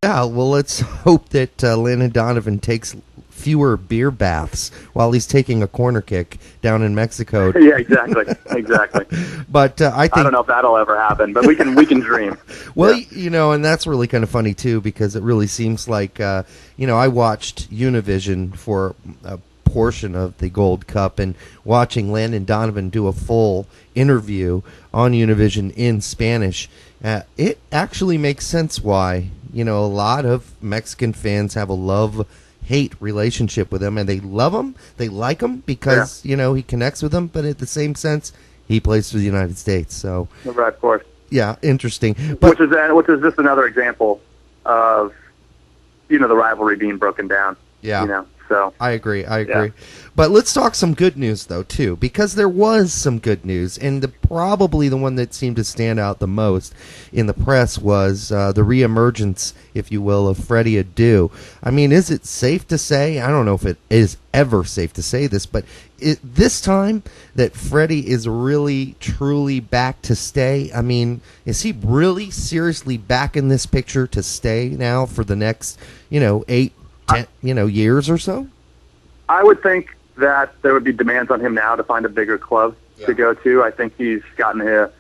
Yeah, well, let's hope that Landon Donovan takes fewer beer baths while he's taking a corner kick down in Mexico. Yeah, exactly. But I think I don't know if that'll ever happen, but we can dream. Well, Yeah. and that's really kind of funny too, because it really seems like I watched Univision for a portion of the Gold Cup, and watching Landon Donovan do a full interview on Univision in Spanish, it actually makes sense why a lot of Mexican fans have a love-hate relationship with him, and they love him, they like him because he connects with them, but at the same sense, he plays for the United States. So, Right, of course. yeah, interesting. But Which is just another example of the rivalry being broken down. yeah, So I agree. But let's talk some good news, though, too, because there was some good news, and probably the one that seemed to stand out the most in the press was the re-emergence, if you will, of Freddy Adu. I mean, is it safe to say, I don't know if it is ever safe to say this, but this time that Freddy is really, truly back to stay? I mean, is he really seriously back in this picture to stay now for the next, 8, 10, years or so? I would think that there would be demands on him now to find a bigger club to go to. I think he's gotten a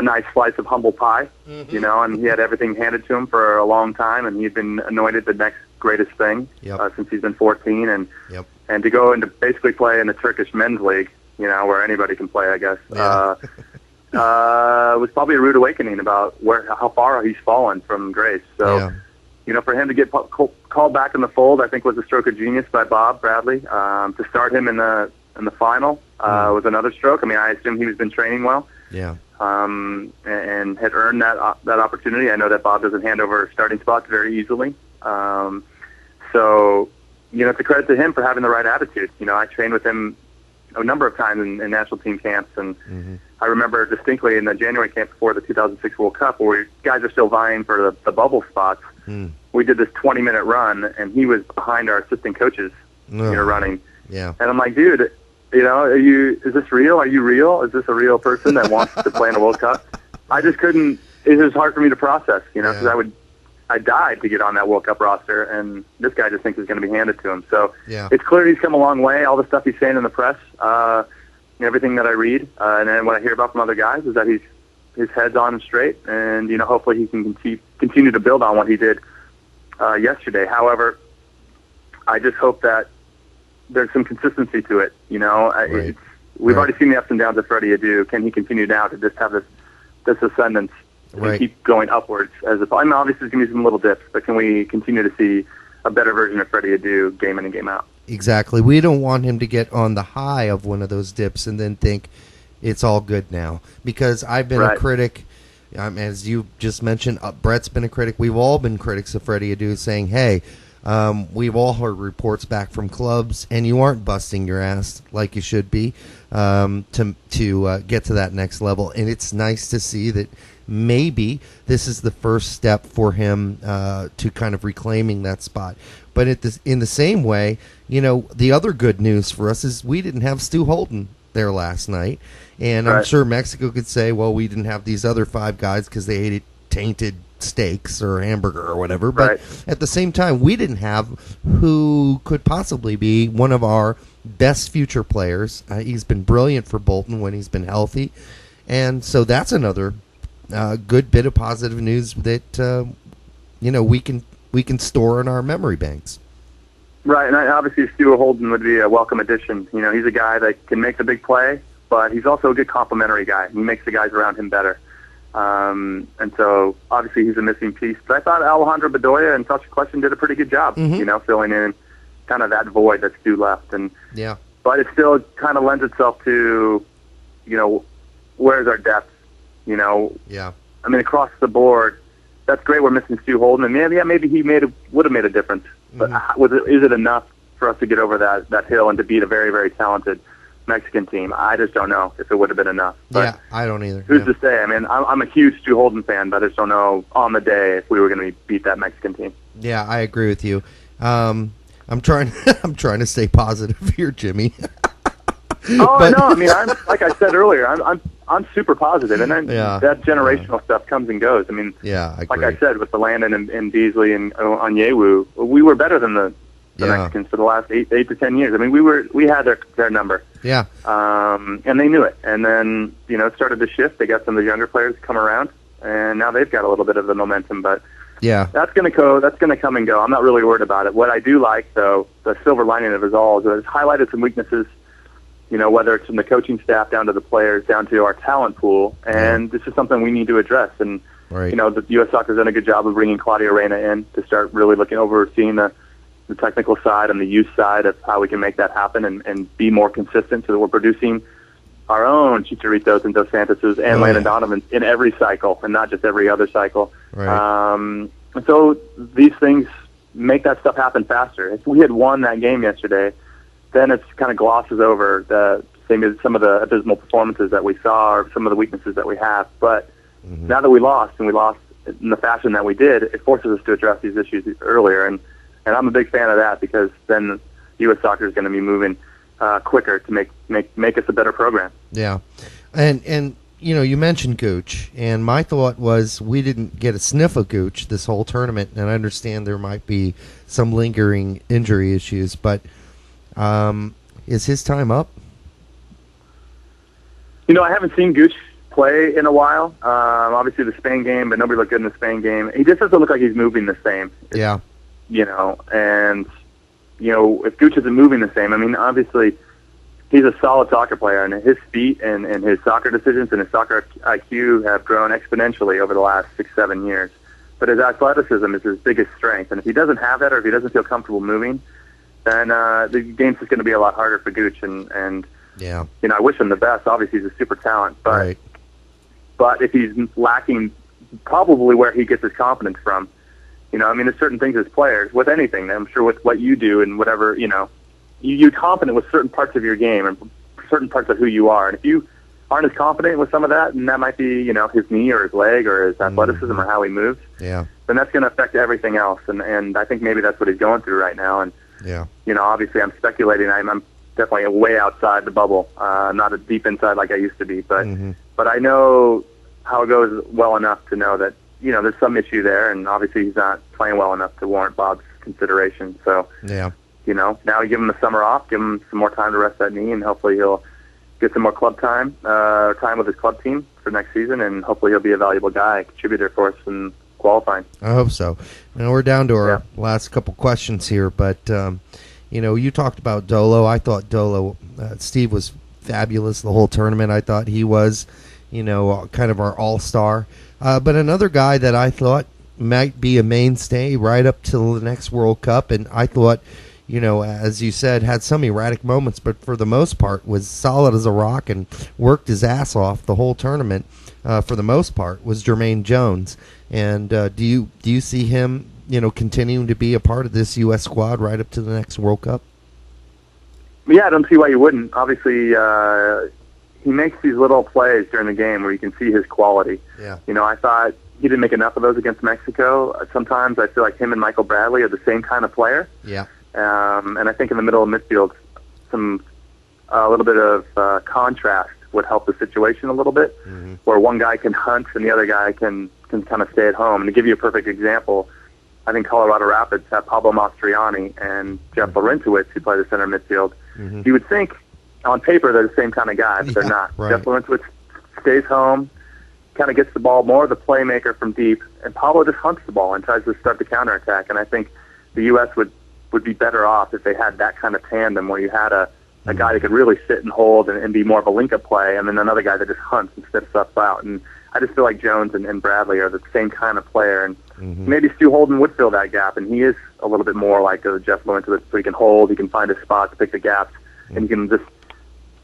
nice slice of humble pie, and he had everything handed to him for a long time, and he'd been anointed the next greatest thing since he's been 14, and to go and to basically play in the Turkish men's league, where anybody can play, I guess, was probably a rude awakening about how far he's fallen from grace. So, for him to get called back in the fold, I think was a stroke of genius by Bob Bradley. To start him in the final was another stroke. I mean, I assume he's been training well. Yeah. And had earned that opportunity. I know that Bob doesn't hand over starting spots very easily. So, it's a credit to him for having the right attitude. I trained with him a number of times in national team camps, and I remember distinctly in the January camp before the 2006 World Cup, where guys are still vying for the bubble spots. We did this 20-minute run, and he was behind our assistant coaches, running. Yeah. And I'm like, dude, is this real? Are you real? Is this a real person that wants to play in a World Cup? I just couldn't. It was hard for me to process, because I died to get on that World Cup roster, and this guy just thinks it's going to be handed to him. So it's clear he's come a long way. All the stuff he's saying in the press, everything that I read, and then what I hear about from other guys is that his head's on and straight, and hopefully he can continue to build on what he did yesterday. However, I just hope that there's some consistency to it. Right. We've already seen the ups and downs of Freddy Adu. Can he continue now to just have this ascendance and keep going upwards? Obviously there's going to be some little dips, but can we continue to see a better version of Freddy Adu game in and game out? Exactly. We don't want him to get on the high of one of those dips and then think it's all good now. Because I've been a critic, as you just mentioned, Brett's been a critic. We've all been critics of Freddy Adu, saying, hey, we've all heard reports back from clubs, and you aren't busting your ass like you should be to get to that next level. And it's nice to see that maybe this is the first step for him to kind of reclaiming that spot. But in the same way, the other good news for us is we didn't have Stu Holden there last night. And I'm sure Mexico could say, well, we didn't have these other 5 guys because they ate tainted steaks or hamburger or whatever. But at the same time, we didn't have who could possibly be one of our best future players. He's been brilliant for Bolton when he's been healthy. And so that's another good bit of positive news that, we can store in our memory banks. Right, and obviously Stu Holden would be a welcome addition. He's a guy that can make the big play, but he's also a good complementary guy. He makes the guys around him better. And so, obviously, he's a missing piece. But I thought Alejandro Bedoya and Such a Question did a pretty good job, filling in kind of that void that Stu left. But it still kind of lends itself to, where's our depth? I mean, across the board, that's great we're missing Stu Holden. And maybe he would have made a difference. But is it enough for us to get over that hill and to beat a very, very talented Mexican team? I just don't know if it would have been enough. But I don't either. Who's to say? I mean, I'm a huge Stu Holden fan, but I just don't know on the day if we were going to beat that Mexican team. Yeah, I agree with you. I'm trying to stay positive here, Jimmy. No, I mean, like I said earlier, I'm super positive, and then that generational stuff comes and goes. I mean, I like I said, with the Landon and Beasley and Onyewu, we were better than the Mexicans for the last 8 to 10 years. I mean, we had their number. Yeah. And they knew it. And then, it started to shift. They got some of the younger players to come around, and now they've got a little bit of the momentum. But that's going to come and go. I'm not really worried about it. What I do like, though, the silver lining of it all is that it's highlighted some weaknesses, whether it's from the coaching staff down to the players, down to our talent pool. And this is something we need to address. And, the U.S. Soccer's done a good job of bringing Claudio Reyna in to start really overseeing the technical side and the youth side of how we can make that happen and be more consistent so that we're producing our own Chicharitos and Dos Santoses and Landon Donovans in every cycle and not just every other cycle. Right. And so these things make that stuff happen faster. If we had won that game yesterday, then it kind of glosses over the same as some of the abysmal performances that we saw or some of the weaknesses that we have. But now that we lost, and we lost in the fashion that we did, it forces us to address these issues earlier. And I'm a big fan of that because then U.S. Soccer is going to be moving quicker to make us a better program. Yeah, and you mentioned Gooch, and my thought was we didn't get a sniff of Gooch this whole tournament, and I understand there might be some lingering injury issues, but is his time up? I haven't seen Gooch play in a while. Obviously the Spain game, but nobody looked good in the Spain game. He just doesn't look like he's moving the same. If Gooch isn't moving the same, I mean, obviously he's a solid soccer player, and his feet and his soccer decisions and his soccer IQ have grown exponentially over the last 6-7 years. But his athleticism is his biggest strength, and if he doesn't have that or if he doesn't feel comfortable moving, then the game's just going to be a lot harder for Gooch. And I wish him the best. Obviously, he's a super talent, but if he's lacking probably where he gets his confidence from, there's certain things as players, with anything, I'm sure with what you do and whatever, you're confident with certain parts of your game and certain parts of who you are. And if you aren't as confident with some of that, and that might be, his knee or his leg or his athleticism or how he moves, then that's going to affect everything else. And I think maybe that's what he's going through right now. And, obviously I'm speculating. I'm definitely way outside the bubble, not as deep inside like I used to be. But I know how it goes well enough to know that, there's some issue there, and obviously he's not playing well enough to warrant Bob's consideration. So, now you give him the summer off, give him some more time to rest that knee, and hopefully he'll get some more club time with his club team for next season, and hopefully he'll be a valuable guy, a contributor for us in qualifying. I hope so. Now we're down to our last couple questions here, but, you talked about Dolo. I thought Steve was fabulous the whole tournament. I thought he was, kind of our all-star. But another guy that I thought might be a mainstay right up till the next World Cup, and I thought, as you said, had some erratic moments, but for the most part was solid as a rock and worked his ass off the whole tournament. For the most part, was Jermaine Jones. And do you see him, continuing to be a part of this U.S. squad right up to the next World Cup? Yeah, I don't see why you wouldn't. Obviously, he makes these little plays during the game where you can see his quality. Yeah. I thought he didn't make enough of those against Mexico. Sometimes I feel like him and Michael Bradley are the same kind of player. Yeah. And I think in the middle of midfield, a little bit of contrast would help the situation a little bit, where one guy can hunt and the other guy can kind of stay at home. And to give you a perfect example, I think Colorado Rapids have Pablo Mastriani and Jeff Laurentowicz, who play the center midfield. You would think on paper they're the same kind of guy, but they're not. Right. Jeff Laurentowicz stays home, kind of gets the ball more the playmaker from deep, and Pablo just hunts the ball and tries to start the counterattack. And I think the U.S. would be better off if they had that kind of tandem where you had a guy that could really sit and hold and be more of a link-up play, and then another guy that just hunts and steps up out. And I just feel like Jones and Bradley are the same kind of player, and maybe Stu Holden would fill that gap, and he is a little bit more like Jeff Laurentowicz, so he can hold, he can find his spot to pick the gaps, and you can just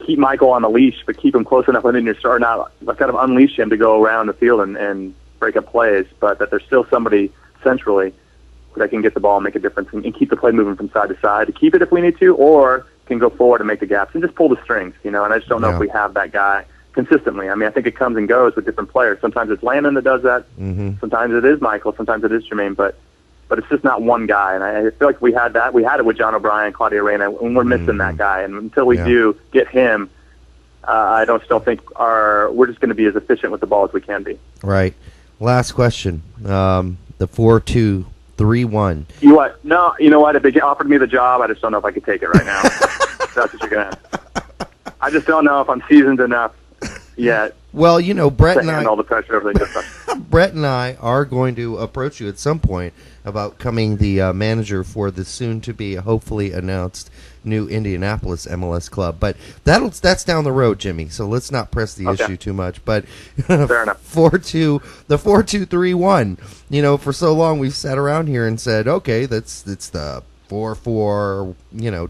keep Michael on the leash, but keep him close enough within your start, not kind of unleash him to go around the field and break up plays, but that there's still somebody centrally that can get the ball and make a difference and keep the play moving from side to side, to keep it if we need to, or can go forward and make the gaps and just pull the strings, and I just don't know if we have that guy consistently. I mean, I think it comes and goes with different players. Sometimes it's Landon that does that. Sometimes it is Michael. Sometimes it is Jermaine. But but it's just not one guy. And I feel like we had that. We had it with John O'Brien, Claudio Reyna, and we're missing that guy. And until we do get him, I still think we're just going to be as efficient with the ball as we can be. Right. Last question. The 4-2-3-1. No, you know what? If they offered me the job, I just don't know if I could take it right now. That's what you're going to ask. I just don't know if I'm seasoned enough yet. Well, you know, Brett and all the pressure, everything. Brett and I are going to approach you at some point about coming the manager for the soon-to-be, hopefully announced new Indianapolis MLS club. But that's down the road, Jimmy. So let's not press the issue too much. But fair enough. The 4-2-3-1. You know, for so long we've sat around here and said, okay, it's the 4-4,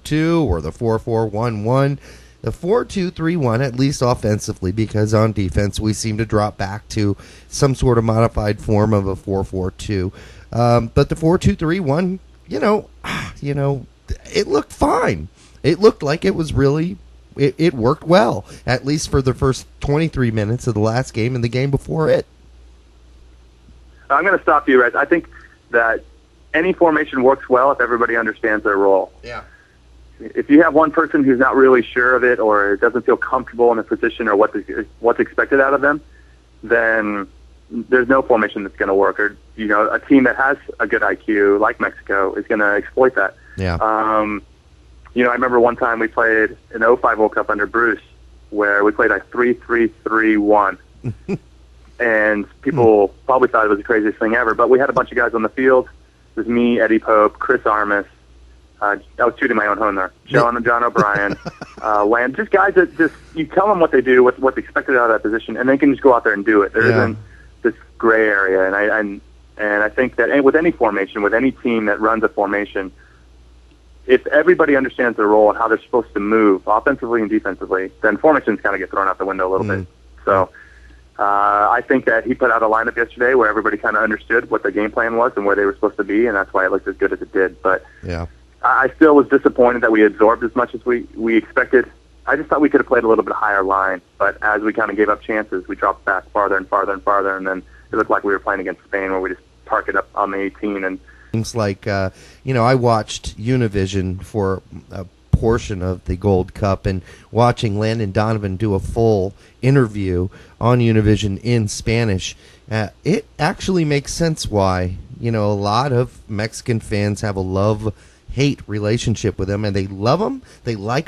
2 or the 4-4-1-1. The 4-2-3-1, at least offensively, because on defense we seem to drop back to some sort of modified form of a 4-4-2. But the 4-2-3-1, it looked fine. It looked like it was really, it worked well, at least for the first 23 minutes of the last game and the game before it. I'm going to stop you, Reg. I think that any formation works well if everybody understands their role. Yeah. If you have one person who's not really sure of it or doesn't feel comfortable in the position or what's expected out of them, then there's no formation that's going to work. Or a team that has a good IQ like Mexico is going to exploit that. Yeah. I remember one time we played an 05 World Cup under Bruce where we played a 3-3-3-1. And people probably thought it was the craziest thing ever. But we had a bunch of guys on the field. It was me, Eddie Pope, Chris Armas. I was shooting my own horn there. John O'Brien, Land, just guys that you tell them what they do, what's expected out of that position, and they can just go out there and do it. There isn't this gray area, and I think that with any formation, with any team that runs a formation, if everybody understands their role and how they're supposed to move offensively and defensively, then formations kind of get thrown out the window a little bit. So I think that he put out a lineup yesterday where everybody kind of understood what the game plan was and where they were supposed to be, and that's why it looked as good as it did. But I still was disappointed that we absorbed as much as we expected. I just thought we could have played a little bit higher line, but as we kind of gave up chances, we dropped back farther and farther and farther, and then it looked like we were playing against Spain where we just park it up on the 18. And seems like, I watched Univision for a portion of the Gold Cup, and watching Landon Donovan do a full interview on Univision in Spanish, it actually makes sense why, a lot of Mexican fans have a love-hate relationship with him, and they love him, they like him,